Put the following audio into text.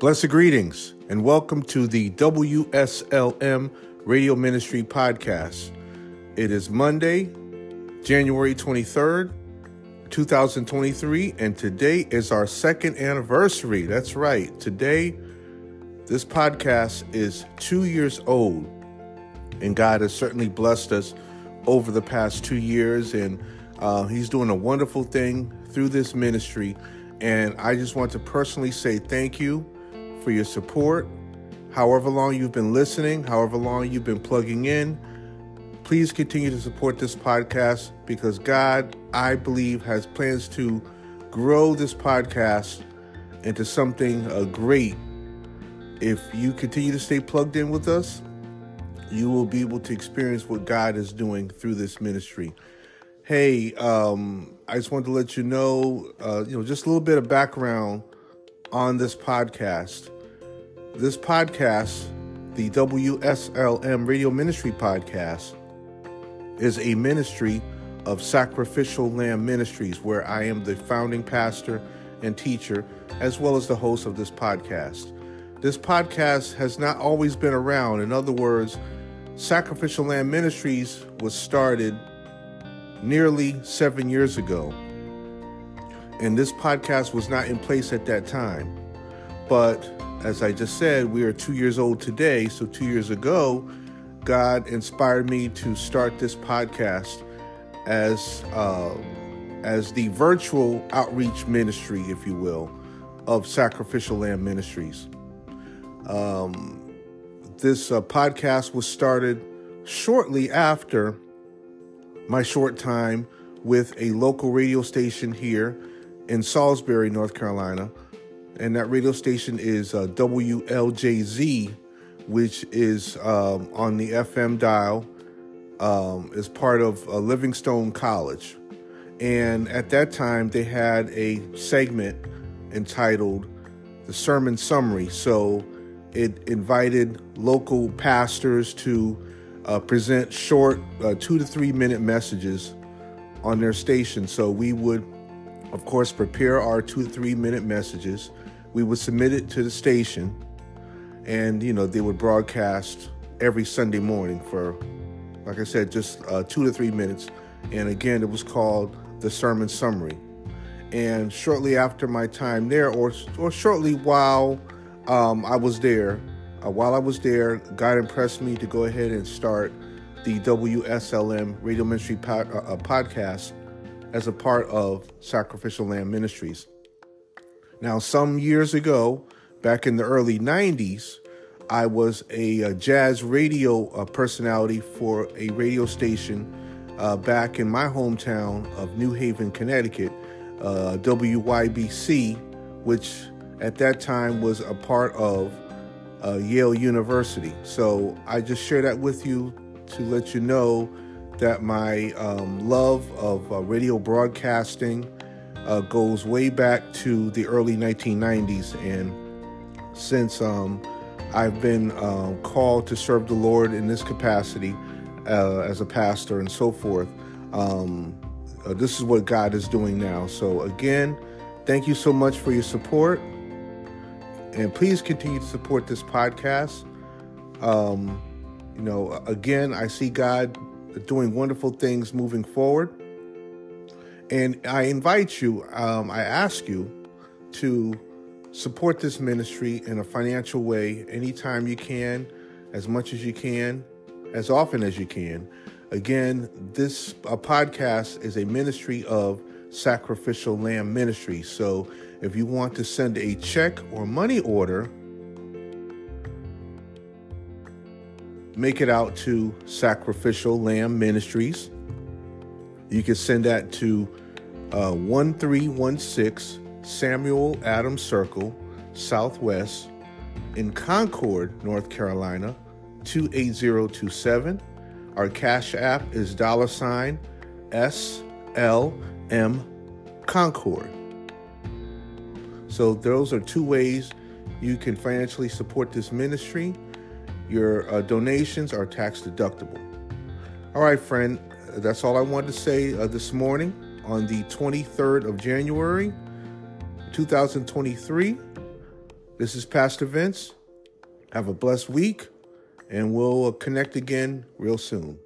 Blessed greetings and welcome to the WSLM Radio Ministry Podcast. It is Monday, January 23rd, 2023, and today is our second anniversary. That's right. Today, this podcast is 2 years old, and God has certainly blessed us over the past 2 years, and He's doing a wonderful thing through this ministry. And I just want to personally say thank you for your support. However long you've been listening, however long you've been plugging in, please continue to support this podcast because God, I believe, has plans to grow this podcast into something great. If you continue to stay plugged in with us, you will be able to experience what God is doing through this ministry. Hey, I just wanted to let you know, just a little bit of background on this podcast. This podcast, the WSLM Radio Ministry Podcast, is a ministry of Sacrificial Lamb Ministries, where I am the founding pastor and teacher, as well as the host of this podcast. This podcast has not always been around. In other words, Sacrificial Lamb Ministries was started nearly 7 years ago, and this podcast was not in place at that time. But as I just said, we are 2 years old today. So 2 years ago, God inspired me to start this podcast as the virtual outreach ministry, if you will, of Sacrificial Lamb Ministries. This podcast was started shortly after my short time with a local radio station here in Salisbury, North Carolina. And that radio station is WLJZ, which is on the FM dial, is part of Livingstone College. And at that time, they had a segment entitled The Sermon Summary. So it invited local pastors to present short 2 to 3 minute messages on their station. So we would, of course, prepare our 2 to 3 minute messages. We would submit it to the station, and, they would broadcast every Sunday morning for, like I said, just 2 to 3 minutes. And again, it was called The Sermon Summary. And shortly after my time there, or shortly while I was there, God impressed me to go ahead and start the WSLM Radio Ministry podcast as a part of Sacrificial Lamb Ministries. Now, some years ago, back in the early 90s, I was a jazz radio personality for a radio station back in my hometown of New Haven, Connecticut, WYBC, which at that time was a part of Yale University. So I just share that with you to let you know that my love of radio broadcasting goes way back to the early 1990s. And since I've been called to serve the Lord in this capacity as a pastor and so forth, this is what God is doing now. So again, thank you so much for your support. And please continue to support this podcast. Again, I see God doing wonderful things moving forward. And I invite you, I ask you to support this ministry in a financial way anytime you can, as much as you can, as often as you can. Again, this podcast is a ministry of Sacrificial Lamb Ministry. So if you want to send a check or money order, make it out to Sacrificial Lamb Ministries. You can send that to 1316 Samuel Adams Circle, Southwest, in Concord, North Carolina, 28027. Our cash app is $SLMConcord. So those are two ways you can financially support this ministry. Your donations are tax deductible. All right, friend, that's all I wanted to say this morning on the 23rd of January, 2023. This is Pastor Vince. Have a blessed week, and we'll connect again real soon.